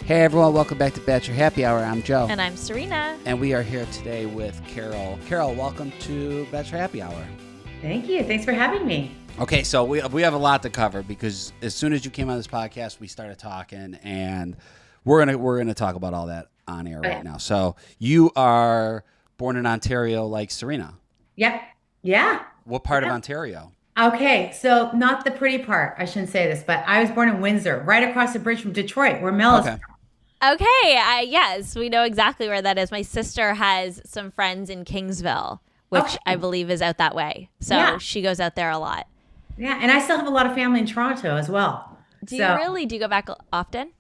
Hey everyone, welcome back to Bachelor Happy Hour. I'm Joe. And I'm Serena. And we are here today with Carol. Carol, welcome to Bachelor Happy Hour. Thank you. Thanks for having me. Okay, so we have a lot to cover because as soon as you came on this podcast, we started talking, and we're gonna talk about all that on air right now. So you are born in Ontario, like Serena. Yep. Yeah. What part of Ontario? Okay, so not the pretty part. I shouldn't say this, but I was born in Windsor, right across the bridge from Detroit, where Mel is. Okay, yes, we know exactly where that is. My sister has some friends in Kingsville, which I believe is out that way. So she goes out there a lot. Yeah, and I still have a lot of family in Toronto as well. Do you really? Do you go back often?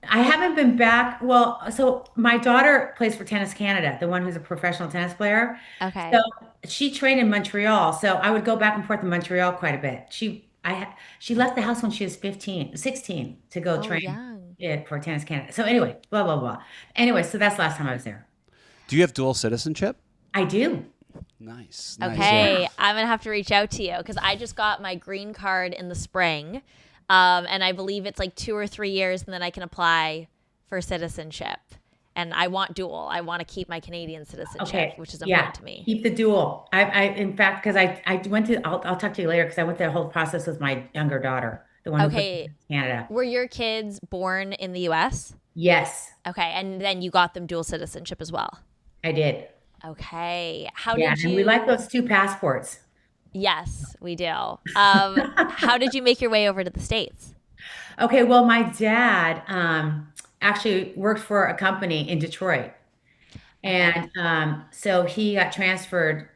I haven't been back. Well, so my daughter plays for Tennis Canada, the one who's a professional tennis player. Okay. So she trained in Montreal, so I would go back and forth to Montreal quite a bit. She left the house when she was 16 to go train for Tennis Canada. So anyway, blah, blah, blah. Anyway, so that's the last time I was there. Do you have dual citizenship? I do. Nice. Okay, I'm going to have to reach out to you because I just got my green card in the spring. And I believe it's like 2 or 3 years, and then I can apply for citizenship. And I want dual. I want to keep my Canadian citizenship, which is important to me. Keep the dual. I in fact, because I went to, I'll talk to you later because I went through the whole process with my younger daughter, the one who in Canada. Were your kids born in the U.S.? Yes. Okay, and then you got them dual citizenship as well? I did. Okay. How did you? And we like those 2 passports. Yes, we do. How did you make your way over to the States? Okay, well, my dad actually worked for a company in Detroit. And so he got transferred.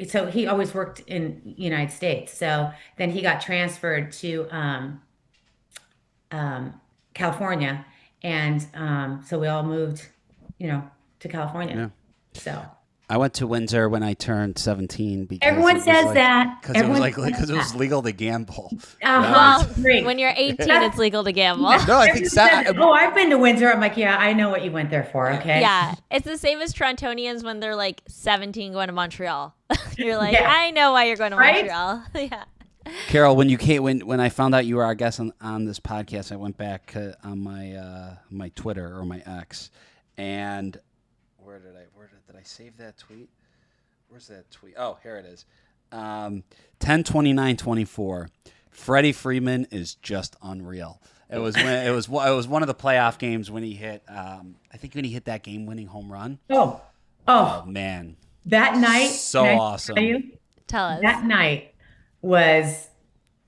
So he always worked in the United States. So then he got transferred to California. And so we all moved, to California. Yeah. So I went to Windsor when I turned 17 because everyone says that because it was legal to gamble. Well, when you're 18, it's legal to gamble. No, I think so. I've been to Windsor. I'm like, yeah, I know what you went there for. Okay. Yeah, it's the same as Torontonians when they're like 17 going to Montreal. You're like, I know why you're going to Montreal. Yeah. Carol, when you came, when I found out you were our guest on this podcast, I went back on my Twitter or my X, and where did I save that tweet? Where's that tweet? Oh, here it is. 10/29/24. Freddie Freeman is just unreal. It was one of the playoff games when he hit. I think when he hit that game-winning home run. Oh man! That night, so awesome. Tell us. That night was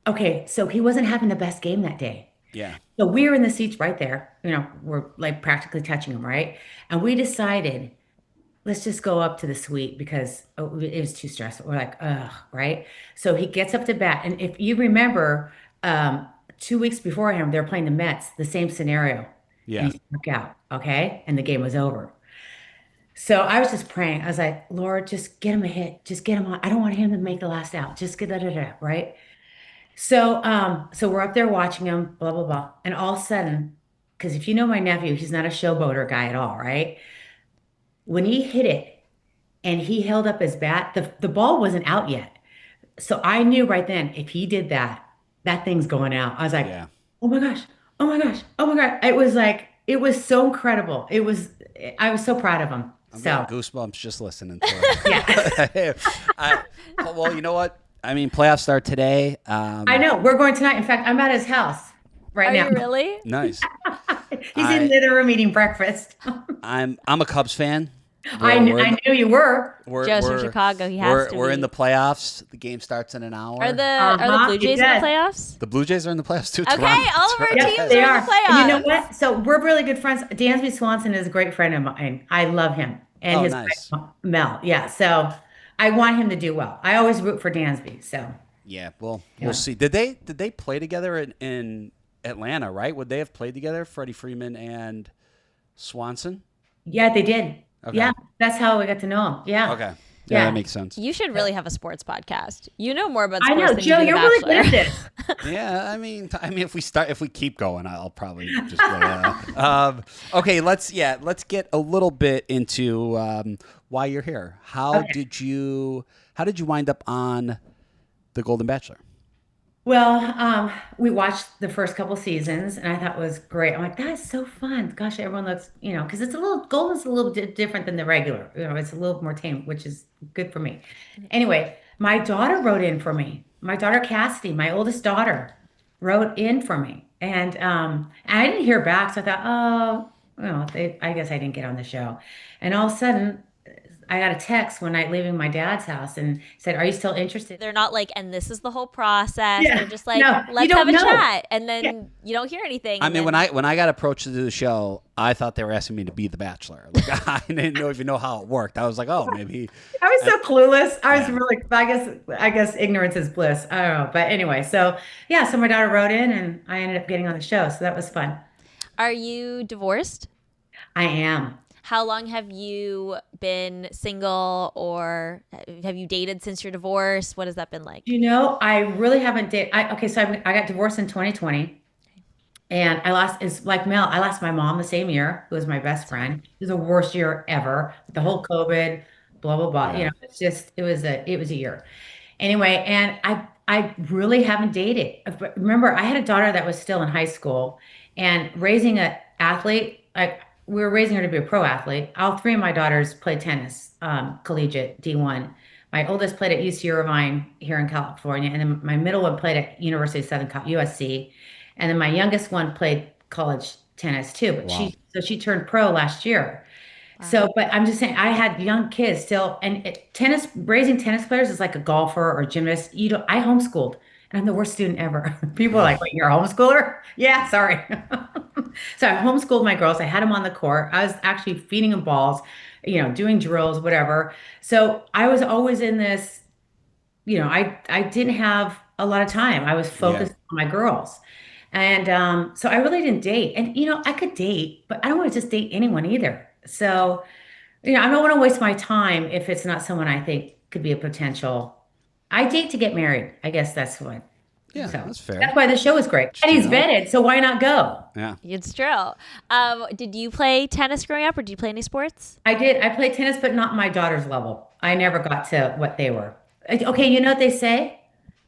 okay. So he wasn't having the best game that day. Yeah. So we were in the seats right there. We're like practically touching him, right? And we decided, let's just go up to the suite because it was too stressful. We're like, ugh, right? So he gets up to bat. And if you remember, 2 weeks before him, they're playing the Mets, the same scenario. Yeah. And he struck out, okay? And the game was over. So I was just praying. I was like, Lord, just get him a hit. Just get him on. I don't want him to make the last out. Just get da-da-da, right? So we're up there watching him, blah, blah, blah. And all of a sudden, because if you know my nephew, he's not a showboater guy at all, right? When he hit it and he held up his bat, the ball wasn't out yet. So I knew right then, if he did that, that thing's going out. I was like, oh my gosh, oh my gosh, oh my God. It was so incredible. I was so proud of him. I'm getting goosebumps just listening to it. Yeah. Well, you know what? I mean, playoffs start today. I know. We're going tonight. In fact, I'm at his house right now. Are you really? Nice. He's in the other room eating breakfast. I'm a Cubs fan. I knew you were. Joe's from Chicago. He has to be. We're in the playoffs. The game starts in an hour. Are the Blue Jays in the playoffs? The Blue Jays are in the playoffs too. Okay, all of our teams are in the playoffs. And you know what? So we're really good friends. Dansby Swanson is a great friend of mine. I love him. And his friend, Mel. Yeah. So I want him to do well. I always root for Dansby. So yeah, well, we'll see. Did they play together in Atlanta? Right? Would they have played together, Freddie Freeman and Swanson? Yeah, they did. Okay. Yeah, that's how we got to know him. Yeah. Okay. Yeah, that makes sense. You should really have a sports podcast. You know more about sports than Joe, you do you're really good at this. Yeah, I mean, if we keep going, I'll probably just go. Okay, let's get a little bit into why you're here. How did you wind up on The Golden Bachelor? Well, we watched the first couple seasons and I thought it was great. I'm like, that's so fun. Gosh, everyone looks, because it's a little, Golden's a little bit different than the regular. It's a little more tame, which is good for me. Anyway, my daughter wrote in for me. My daughter Cassidy, my oldest daughter, wrote in for me. And I didn't hear back, so I thought, oh, I guess I didn't get on the show. And all of a sudden, I got a text one night leaving my dad's house and said, "Are you still interested?" They're not like, and this is the whole process. They're Yeah, just like, no, you let's have don't a know. chat. And Yeah. then you don't hear anything. I And mean, then when I got approached to do the show, I thought they were asking me to be the Bachelor. Like I didn't know even know how it worked. I was like, oh, maybe. I was so clueless. I was Yeah. really, I guess ignorance is bliss. I don't know. But anyway, so yeah, so my daughter wrote in and I ended up getting on the show. So that was fun. are you divorced? I am. How long have you been single or have you dated since your divorce? What has that been like? I really haven't dated. Okay, so I got divorced in 2020 and it's like Mel, I lost my mom the same year, who was my best friend. It was the worst year ever. The whole COVID, blah, blah, blah. Yeah. It's just, it was a year. Anyway, and I really haven't dated. But remember, I had a daughter that was still in high school, and raising an athlete, like we were raising her to be a pro athlete. All three of my daughters played tennis, collegiate D1. My oldest played at UC Irvine here in California, and then my middle one played at University of Southern USC, and then my youngest one played college tennis too. But Wow. she turned pro last year. Wow. So, but I'm just saying, I had young kids still, and raising tennis players is like a golfer or gymnast. I homeschooled, and I'm the worst student ever. People are like, "Wait, you're a homeschooler?" Yeah, sorry. So I homeschooled my girls. I had them on the court. I was actually feeding them balls, doing drills, whatever. So I was always in this, I didn't have a lot of time. I was Yeah. focused on my girls. And so I really didn't date. And, I could date, but I don't want to just date anyone either. So, I don't want to waste my time if it's not someone I think could be a potential. I date to get married. I guess that's what. Yeah, So that's fair. that's why the show is great. And You he's know? vetted, so why not go? Yeah. It's true. Did you play tennis growing up or did you play any sports? I did. I played tennis, but not my daughter's level. I never got to what they were. Okay, you know what they say?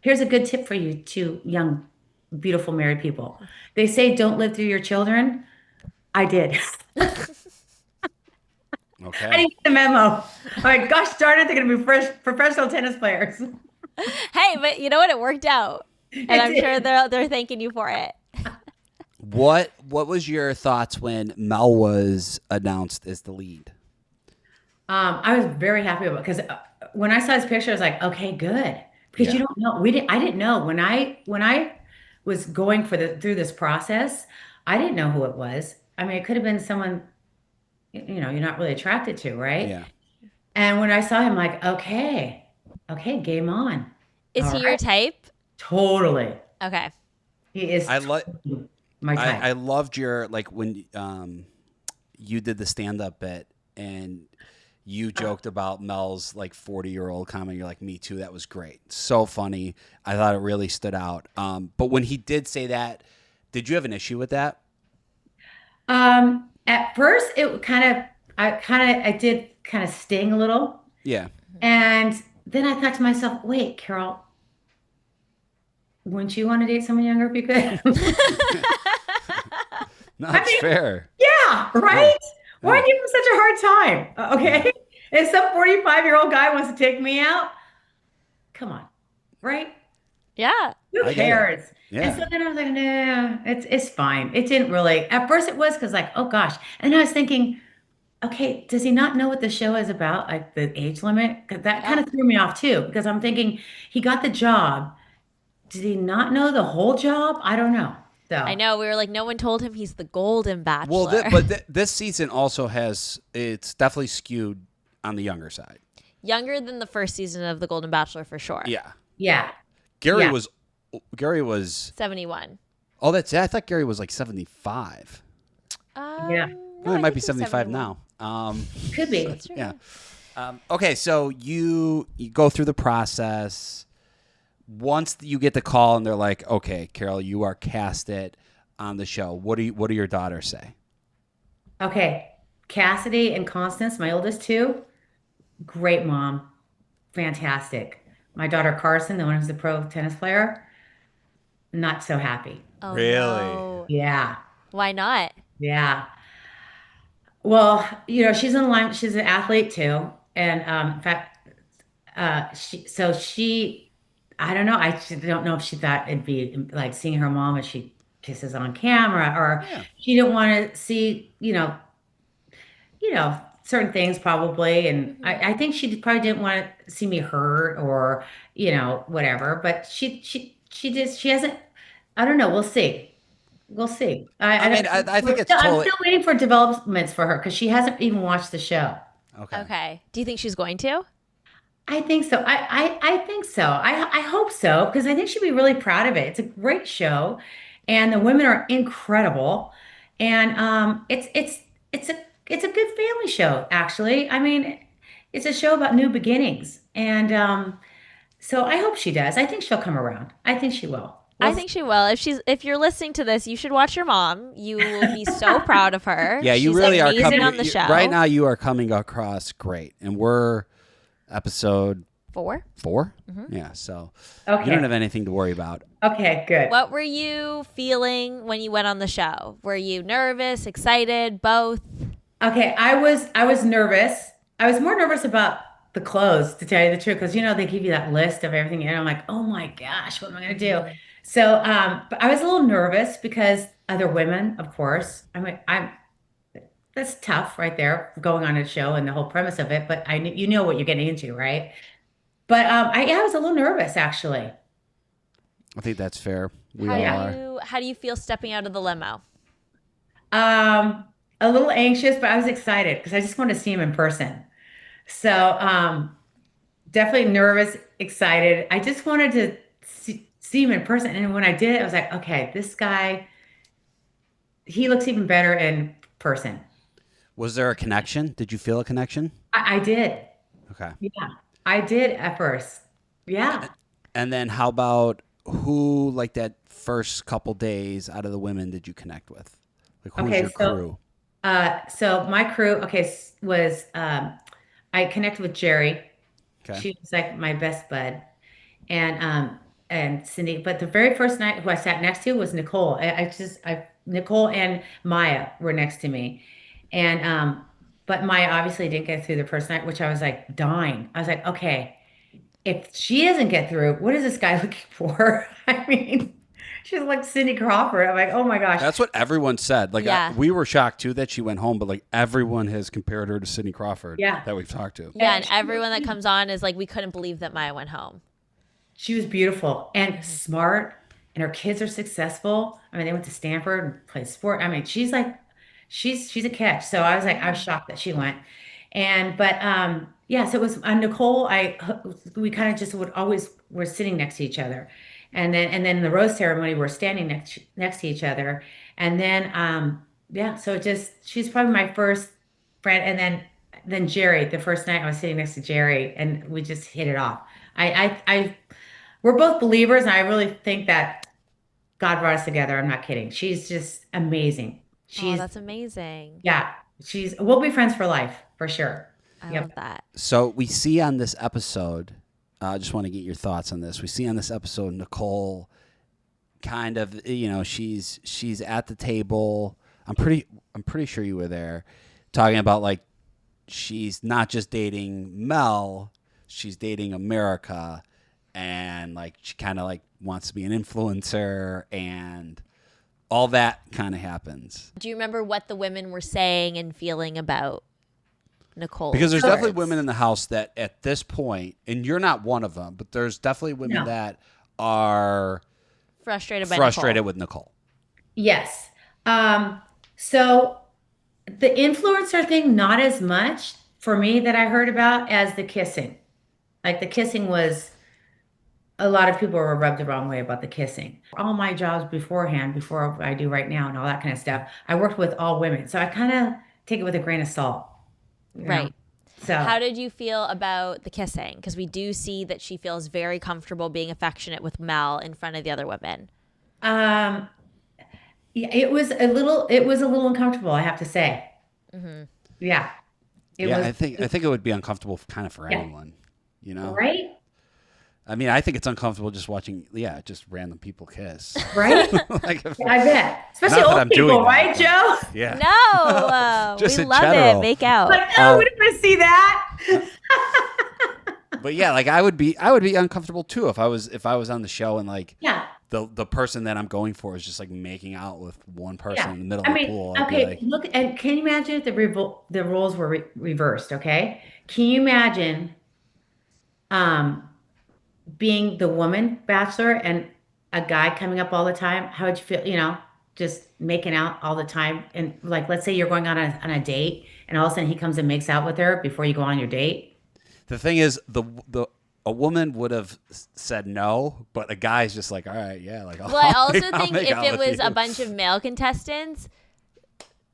Here's a good tip for you two young, beautiful married people. They say don't live through your children. I did. I Okay. didn't get the memo. I'm like, gosh darn it, they're going to be fresh professional tennis players. Hey, but you know what? It worked out. And It I'm sure did. they're thanking you for it. What was your thoughts when Mel was announced as the lead? I was very happy about because when I saw his picture, I was like, okay, good. Because you Yeah. don't know. I didn't know when I was going through this process, I didn't know who it was. I mean, it could have been someone, you're not really attracted to, right? Yeah. And when I saw him, like, okay, okay, game on. Is All he your right. type? Totally. Okay. He is I like totally my type. I loved your like when you did the stand up bit and you joked about Mel's like 40-year-old comment. You're like, me too. That was great. So funny. I thought it really stood out. But when he did say that, did you have an issue with that? At first it I did kind of sting a little. Yeah. And then I thought to myself, wait, Carol, wouldn't you want to date someone younger if you could? No, I that's mean, fair. yeah, Yeah. right? Why Yeah. give him such a hard time? Okay. If some 45-year-old guy wants to take me out, come on, right? Yeah. Who I get it. cares? And Yeah. so then I was like, nah, it's fine. It didn't really, at first it was because like, oh gosh. And then I was thinking, okay, does he not know what the show is about? Like the age limit? Because that kind Yeah. of threw me off too, because I'm thinking he got the job. Did he not know the whole job? I don't know. I So, know. We were like, no one told him he's the golden Well, bachelor. this season also it's definitely skewed on the younger side. Younger than the first season of The Golden Bachelor for sure. Yeah. yeah. Gary Yeah. was Gary was 71. oh that's I thought Gary was like 75. Yeah. No, Well, I it might think be he was 75 71. now. Could be. That's true. Yeah. Okay, so you go through the process. Once you get the call and they're like, "Okay, Carol, you are casted on the show." What do your daughters say? Okay. Cassidy and Constance, my oldest two, great mom. Fantastic. My daughter Carson, the one who's the pro tennis player, not so happy. Oh Really? no. Yeah. Why not? Yeah. Well, she's in line. She's an athlete too. And in fact, I don't know. I don't know if she thought it'd be like seeing her mom as she kisses on camera, or Yeah. she didn't want to see, certain things probably. And Hmm. I think she probably didn't want to see me hurt or, whatever. But she hasn't, I don't know. We'll see. We'll see. I I don't, mean, I think it's I'm totally still waiting for developments for her because she hasn't even watched the show. okay. Okay. Do you think she's going to? I think so. I think so. I hope so because I think she'd be really proud of it. It's a great show, and the women are incredible, and it's a good family show actually. I mean, it's a show about new beginnings, and so I hope she does. I think she'll come around. I think she will. I We'll see. think she will. If you're listening to this, you should watch your mom. You will be so proud of her. Yeah, you She's really are amazing coming on the show. right now. You are coming across great, and we're episode 4. 4. Mm-hmm. Yeah, so Okay. you don't have anything to worry about. Okay. Good. What were you feeling when you went on the show? Were you nervous, excited, both? Okay, I was nervous. I was more nervous about the clothes, to tell you the truth, because they give you that list of everything, and I'm like, oh my gosh, what am I gonna do? Mhm. So, but I was a little nervous because other women, of course. I mean, that's tough right there, going on a show and the whole premise of it. But you know what you're getting into, right? But yeah, I was a little nervous actually. I think that's fair. We How all do Yeah. are. you feel stepping out of the limo? A little anxious, but I was excited because I just wanted to see him in person. So, definitely nervous, excited. I just wanted to see him in person. And when I did, I was like, okay, this guy, he looks even better in person. Was there a connection? Did you feel a connection? I did. Okay. Yeah, I did at first. Yeah. And then how about who, like that first couple days out of the women, did you connect with? Like who's Okay. your crew? So my crew, okay, was I connected with Jerry. Okay. She was like my best bud. And Cindy. But the very first night who I sat next to was Nicole. Nicole and Maya were next to me, and but Maya obviously didn't get through the first night, which I was like dying. I was like, okay, if she doesn't get through, what is this guy looking for? I mean, she's like Cindy Crawford. I'm like, oh my gosh. That's what everyone said. Like Yeah. we were shocked too that she went home, but like everyone has compared her to Sydney Crawford Yeah. that we've talked to. Yeah, and everyone that comes on is like, we couldn't believe that Maya went home. She was beautiful and smart, and her kids are successful. I mean, they went to Stanford and played sport. I mean, she's a catch. So I was shocked that she went. But yeah, so it was Nicole. We kind of just would always were sitting next to each other, and then in the rose ceremony we're standing next to each other, and then yeah, so it just she's probably my first friend, and then Jerry. The first night I was sitting next to Jerry, and we just hit it off. I we're both believers, and I really think that God brought us together. I'm not kidding. She's just amazing. Oh, She's that's amazing. yeah, we'll be friends for life for sure. I Yep. love that. So we see on this episode, I just want to get your thoughts on this. We see on this episode Nicole kind of, she's at the table. I'm pretty sure you were there, talking about like she's not just dating Mel, she's dating America, and like she kind of like wants to be an influencer, and all that kind of happens. Do you remember what the women were saying and feeling about Nicole? Because there's Sure. definitely women in the house that at this point, and you're not one of them, but there's definitely women No. that are frustrated by frustrated Nicole. with Nicole. Yes. So the influencer thing, not as much for me that I heard about as the kissing. Like the kissing was a lot of people were rubbed the wrong way about the kissing. All my jobs beforehand, before I do right now and all that kind of stuff, I worked with all women. So I kind of take it with a grain of salt. you know? Right. So How did you feel about the kissing? Because we do see that she feels very comfortable being affectionate with Mel in front of the other women. um yeah, it was a little uncomfortable, I have to say. Hmm. Yeah. It Yeah, was I think it would be uncomfortable kind of for Yeah. anyone, you know? right? I mean, I think it's uncomfortable just watching, just random people kiss. Right? Like, I bet. Especially Not that old I'm doing people, that, right, but- Joe? Yeah. No, Just we in love general. it. Make out. Like, no, we don't want to see that. But yeah, like I would be uncomfortable too if I was on the show and like Yeah. the person that I'm going for is just like making out with one person in the middle I of the mean, pool. I'd be okay, like, look, and can you imagine if the roles were reversed, okay? Can you imagine um being the woman bachelor and a guy coming up all the time? How would you feel, just making out all the time? And like, let's say you're going on a date and all of a sudden he comes and makes out with her before you go on your date. the thing is a woman would have said no, but a guy's just like, all right, yeah, like. Well, I also I'll think make if out it with was you. a bunch of male contestants,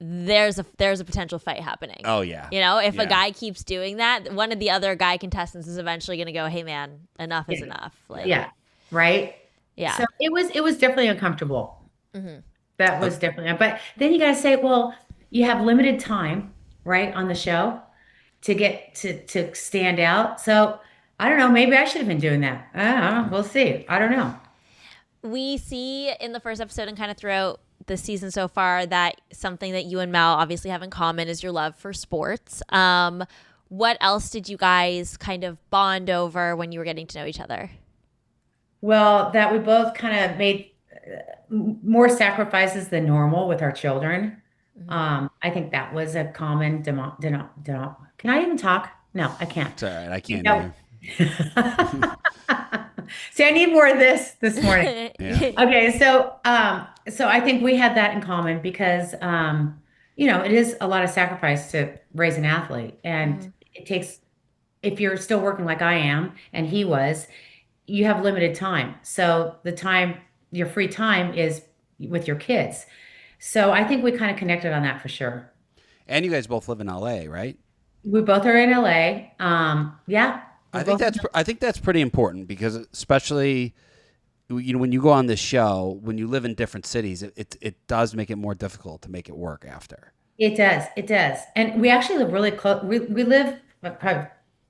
there's a potential fight happening. Oh yeah. If Yeah. a guy keeps doing that, one of the other guy contestants is eventually going to go, "Hey man, enough is enough." Like, Yeah, right? yeah. So it was definitely uncomfortable. Mhm. That was definitely, but then you got to say, well, you have limited time, right, on the show to get to stand out. So I don't know, maybe I should have been doing that. I don't know. We'll see. I don't know. We see in the first episode and kind of throughout the season so far that something that you and Mel obviously have in common is your love for sports. What else did you guys kind of bond over when you were getting to know each other? Well, that we both kind of made more sacrifices than normal with our children. I think that was a common can I even talk? No, I can't. It's all right. I can't No. hear. See, I need more of this morning. Yeah. Okay, so I think we had that in common because it is a lot of sacrifice to raise an athlete, and it takes, if you're still working like I am and he was, you have limited time. So your free time is with your kids. So I think we kind of connected on that for sure. And you guys both live in LA, right? We both are in LA. Yeah. I think that's pretty important because especially when you go on this show, when you live in different cities, it does make it more difficult to make it work after. It does. It does. And we actually live really close. We live probably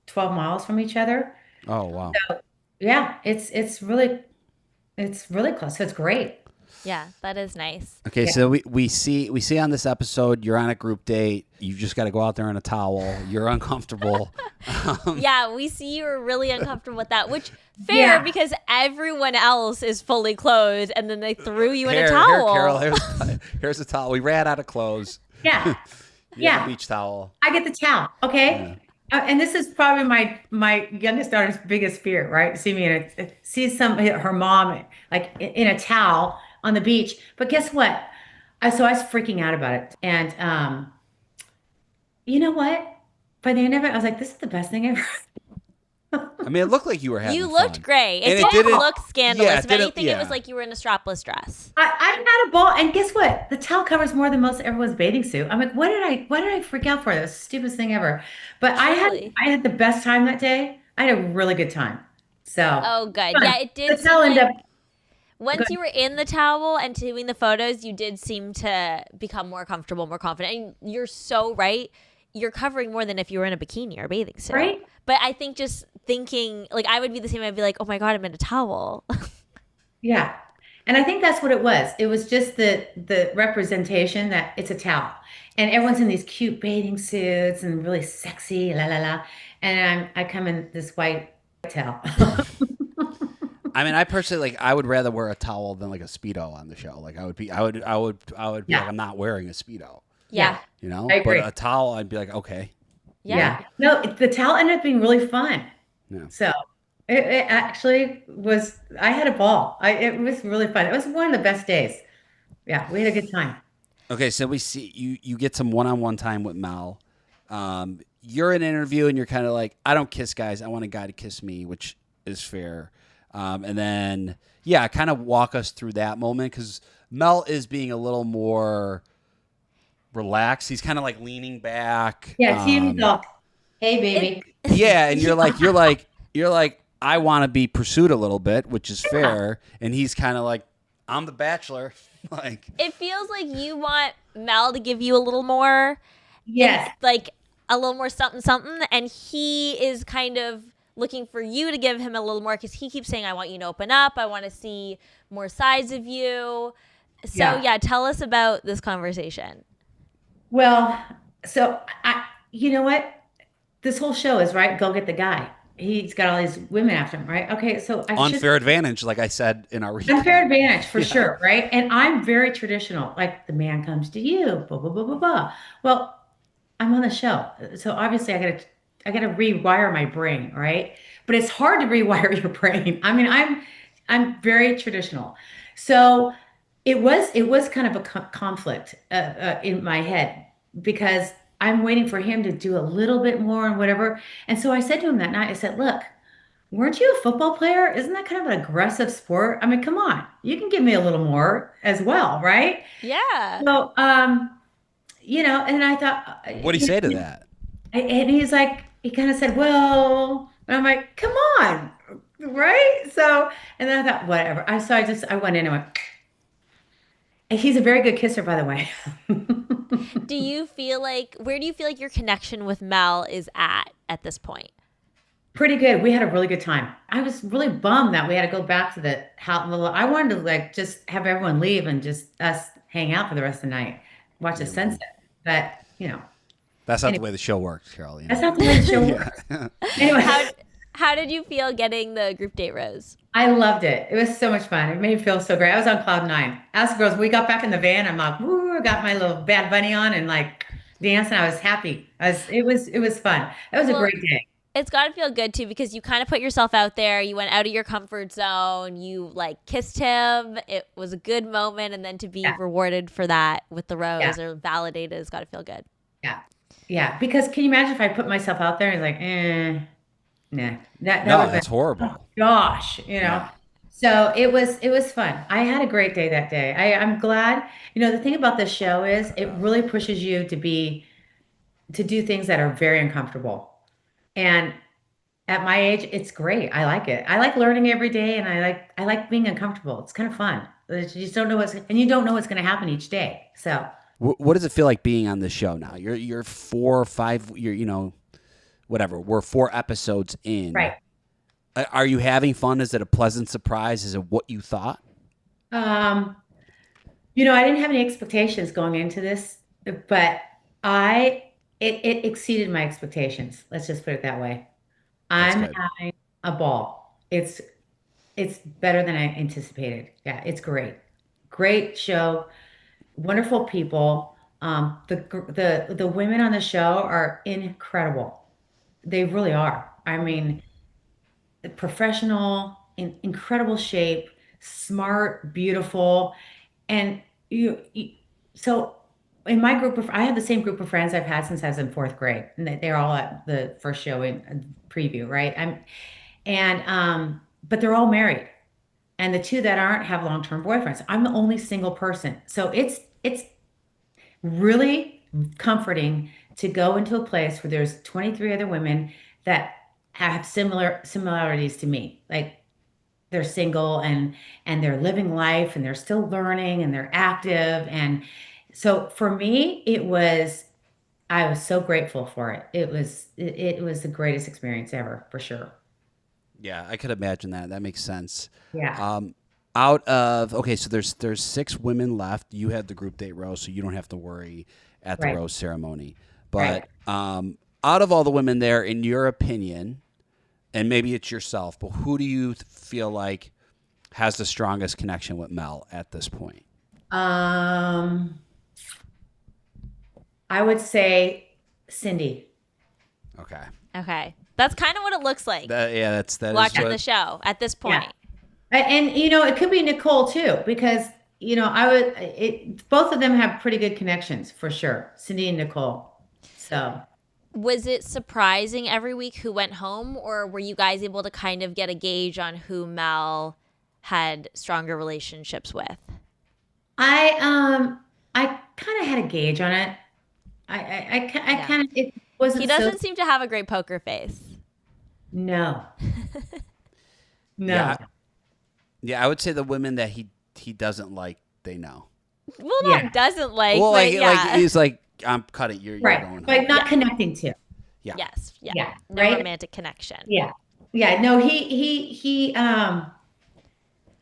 12 miles from each other. Oh wow. So yeah, it's really close. So it's great. Yeah, that is nice. Okay, Yeah. so we see on this episode you're on a group date. You just got to go out there in a towel. You're uncomfortable. Yeah, we see you were really uncomfortable with that, which fair Yeah. because everyone else is fully clothed and then they threw you in a Here, towel. Carol, here's a towel. We ran out of clothes. Yeah. You have Yeah. a beach towel. I get the towel. Okay. And this is probably my youngest daughter's biggest fear, right? See me see her mom like in a towel on the beach. But guess what? So I was freaking out about it. And you know what? By the end of it, I was like, this is the best thing ever. I mean, it looked like you were having You looked fun. great. And It it didn't didn't- look scandalous. yeah, it If didn't- anything, it was yeah. like you were in a strapless dress. I had a ball, and guess what? The towel covers more than most everyone's bathing suit. I'm like, why did I freak out for? That was the stupidest thing ever. But Totally. I had the best time that day. I had a really good time. So Oh, good. fun. Yeah, it the did seem towel ended like up. once you were in the towel and doing the photos, you did seem to become more comfortable, more confident. And you're so right. You're covering more than if you were in a bikini or a bathing suit. Right? But I think just thinking, like, I would be the same. I'd be like, oh my God, I'm in a towel. Yeah. And I think that's what it was. It was just the representation that it's a towel. And everyone's in these cute bathing suits and really sexy, la la la. And I come in this white towel. I mean, I personally I would rather wear a towel than like a Speedo on the show. Like I would be Yeah. like, I'm not wearing a Speedo. Yeah. You know? I agree. But a towel, I'd be like, okay. Yeah. No, the towel ended up being really fun. Yeah. So it actually was, I had a ball. It was really fun. It was one of the best days. Yeah, we had a good time. Okay, so we see you get some one-on-one time with Mel. You're in an interview and you're kind of like, I don't kiss guys. I want a guy to kiss me, which is fair. And then, kind of walk us through that moment because Mel is being a little more relaxed. He's kind of like leaning back. Yeah, see you talk. Hey, baby. Yeah, and you're like, I want to be pursued a little bit, which is fair. And he's kind of like, I'm the Bachelor. Like, It feels like you want Mel to give you a little more. Yes. Like a little more something, something. And he is kind of looking for you to give him a little more because he keeps saying, I want you to open up. I want to see more sides of you. So, yeah, tell us about this conversation. Well, so you know what? This whole show is right. Go get the guy. He's got all these women after him, right? Okay, so I should Unfair advantage, like I said in our recap. unfair advantage for sure, right? And I'm very traditional. Like the man comes to you, blah blah blah blah blah. Well, I'm on the show, so obviously I gotta rewire my brain, right? But it's hard to rewire your brain. I mean, I'm very traditional, so it was kind of a conflict in my head because I'm waiting for him to do a little bit more and whatever. And so I said to him that night, I said, "Look, weren't you a football player? Isn't that kind of an aggressive sport? I mean, come on, you can give me a little more as well, right?" Yeah. So, and I thought, What did he say to that? and he's like, he kind of said, "Well," and I'm like, "Come on, right?" So, and then I thought, whatever. I went in and went. And he's a very good kisser, by the way. Do you feel like, where do you feel like your connection with Mel is at this point? Pretty good. We had a really good time. I was really bummed that we had to go back to the house. I wanted to like just have everyone leave and just us hang out for the rest of the night, watch the sunset. But That's not anyway, the way the show works, Carol. that's not the way the show works. Anyway, How did you feel getting the group date rose? I loved it. It was so much fun. It made me feel so great. I was on cloud nine. As girls, we got back in the van. I'm like, woo, I got my little Bad Bunny on and like dancing. I was happy. It was fun. It was a great day. It's got to feel good too because you kind of put yourself out there. You went out of your comfort zone. You like kissed him. It was a good moment, and then to be rewarded for that with the rose or validated has got to feel good. Yeah, yeah. Because can you imagine if I put myself out there and like, nah, that No, would that's horrible. oh, gosh, Yeah. So it was fun. I had a great day that day. I'm glad. The thing about this show is it really pushes you to do things that are very uncomfortable. And at my age, it's great. I like it. I like learning every day, and I like being uncomfortable. It's kind of fun. You just don't know you don't know what's going to happen each day. So What does it feel like being on the show now? You're 4 or 5. Whatever. We're 4 episodes in. right. Are you having fun? Is it a pleasant surprise? Is it what you thought? I didn't have any expectations going into this, but it exceeded my expectations. Let's just put it that way. That's I'm good. having a ball. It's better than I anticipated. Yeah, it's great. Great show, wonderful people. The women on the show are incredible. They really are. I mean, professional, in incredible shape, smart, beautiful, and so in my I have the same group of friends I've had since I was in fourth grade, and they're all at the first show in preview, right? But they're all married, and the two that aren't have long-term boyfriends. I'm the only single person, so it's really comforting to go into a place where there's 23 other women that have similarities to me. Like they're single and they're living life and they're still learning and they're active. And so for me, I was so grateful for it. It was the greatest experience ever, for sure. Yeah, I could imagine that. That makes sense. Yeah. So there's 6 women left. You had the group date rose, so you don't have to worry at the Right. rose ceremony. Right. But out of all the women there, in your opinion, and maybe it's yourself, but who do you feel like has the strongest connection with Mel at this point? Um, I would say Cindy. Okay. Okay. That's kind of what it looks like That is watching what, the show at this point. Yeah. And it could be Nicole too, because both of them have pretty good connections for sure. Cindy and Nicole. So Was it surprising every week who went home, or were you guys able to kind of get a gauge on who Mel had stronger relationships with? I kind of had a gauge on it. I kind of it wasn't He so doesn't seem to have a great poker face. no. No. Yeah. Yeah, I would say the women that he doesn't like, they know. Well, Yeah. not doesn't like, Well, but like yeah. he's like, I'm cutting. You're Right. going But home. not connecting to. Yeah. Yes. Yeah. Yeah. No Right? romantic connection. Yeah. Yeah, no,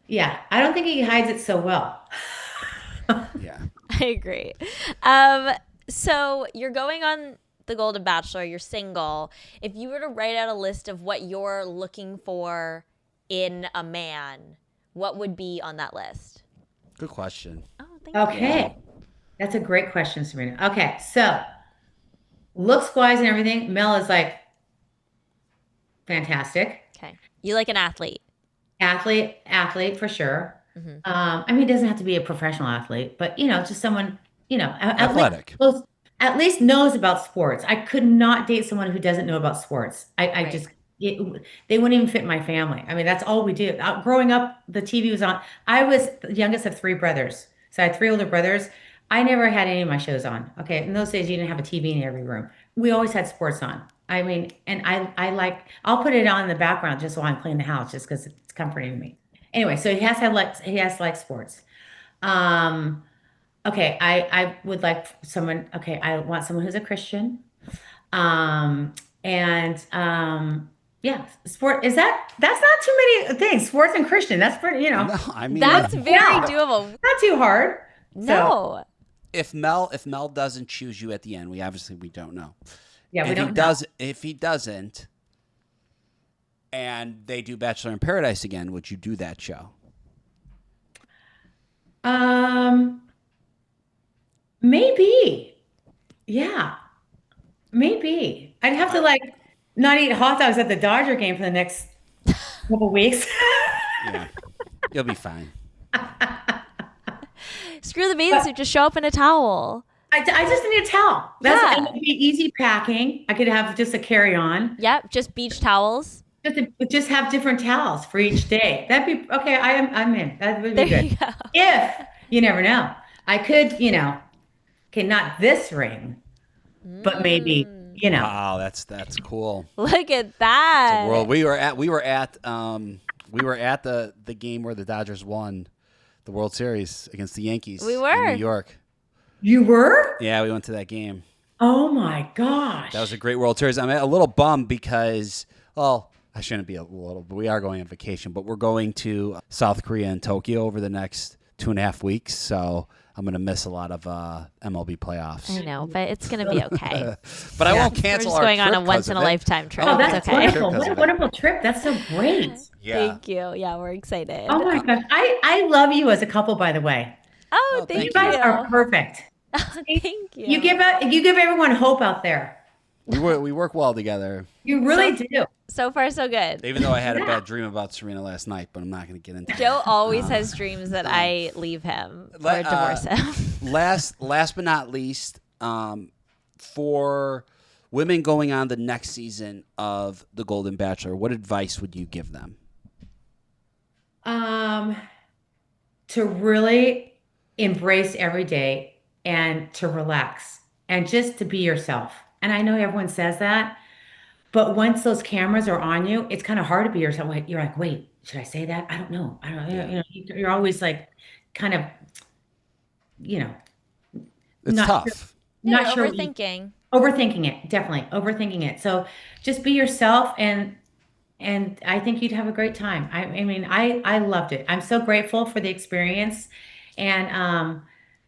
yeah, I don't think he hides it so well. Yeah. I agree. Um, so you're going on the Golden Bachelor. You're single. If you were to write out a list of what you're looking for in a man, what would be on that list? Good question. Oh, thank Okay, that's a great question, Serena. Okay, so looks wise and everything, Mel is like fantastic. you. Okay. You like an athlete. Athlete for sure. Hmm. I mean, he doesn't have to be a professional athlete, but just someone, Athletic. at least knows about sports. I could not date someone who doesn't know about sports. I Right. just they wouldn't even fit my family. I mean, that's all we do. Growing up, the TV was on. I was the youngest of three brothers, so I had three older brothers. I never had any of my shows on. Okay, in those days, you didn't have a TV in every room. We always had sports on. I mean, and I like I'll put it on in the background just while I'm cleaning the house, just because it's comforting to me. Anyway, so he has to like sports. Um, okay, I would like someone. Okay, I want someone who's a Christian. And yeah, sport is that's not too many things. Sports and Christian. That's pretty. No, I mean, That's very Yeah. doable. Not too hard. So No. if Mel doesn't choose you at the end, we don't know. yeah, we If he don't know. does, if he doesn't, and they do Bachelor in Paradise again, would you do that show? Um, maybe. Yeah, maybe. I'd have to like not eat hot dogs at the Dodger game for the next couple weeks. Yeah, you'll be fine. Screw the bathing suit. Just show up in a towel. I just need a towel. Yeah. It would be easy packing. I could have just a carry-on. Yep. Just beach towels. Just have different towels for each day. That'd be okay. I'm in. That would be There good. you go. If you never know, I could, okay, not this ring, but maybe, Wow, that's cool. Look at that. World, we were at the game where the Dodgers won the World Series against the Yankees. We were. in New York. You were? Yeah, we went to that game. Oh my gosh. That was a great World Series. I'm a little bummed because, well, I shouldn't be a little, but we are going on vacation. But we're going to South Korea and Tokyo over the next 2.5 weeks, so I'm going to miss a lot of MLB playoffs. I know, but it's gonna be okay. But I won't We're cancel just our going on trip a 'cause once in of a it. lifetime trip. Oh, It's that's okay. wonderful. Because What a of it. wonderful trip. That's so great. Yeah. Thank you. Yeah, we're excited. Oh my gosh. I love you as a couple, by the way. Oh, Oh, thank You thank you. guys are perfect. Thank you. You give everyone hope out there. We work well together. You really do. So far, so good. Even though I had a Yeah. bad dream about Serena last night, but I'm not going to get into it. Joe always has dreams that I leave him or divorce him. Last but not least, for women going on the next season of The Golden Bachelor, what advice would you give them? To really embrace every day and to relax and just to be yourself. And I know everyone says that, but once those cameras are on you, it's kind of hard to be yourself. Like, you're like, wait, should I say that? I don't know. I don't know. Yeah. You're always like kind of, you know, It's not tough. sure, Yeah, not you're sure. overthinking. Overthinking it, definitely overthinking it. So just be yourself and I think you'd have a great time. I mean, I loved it. I'm so grateful for the experience, and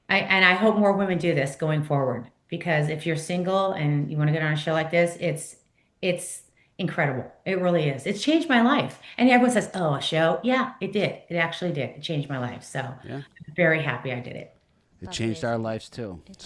I hope more women do this going forward. Because if you're single and you want to get on a show like this, it's incredible. It really is. It's changed my life. And everyone says, "Oh, a show?" Yeah, it did. It actually did. It changed my life. So Yeah. I'm very happy I did it. It That's changed our amazing. lives too. did.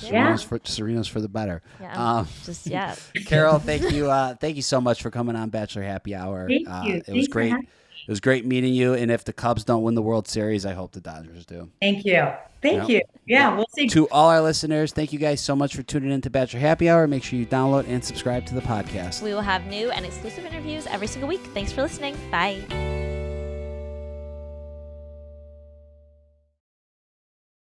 Serena's for the better. Yeah. Yeah. Carol, thank you. Thank you so much for coming on Bachelor Happy Hour. Thank you. It was Thanks for great. having It was great meeting you. And if the Cubs don't win the World Series, I hope the Dodgers do. Thank you. Thank Yep. you. Yeah, we'll see. To all our listeners, thank you guys so much for tuning in to Bachelor Happy Hour. Make sure you download and subscribe to the podcast. We will have new and exclusive interviews every single week. Thanks for listening. Bye.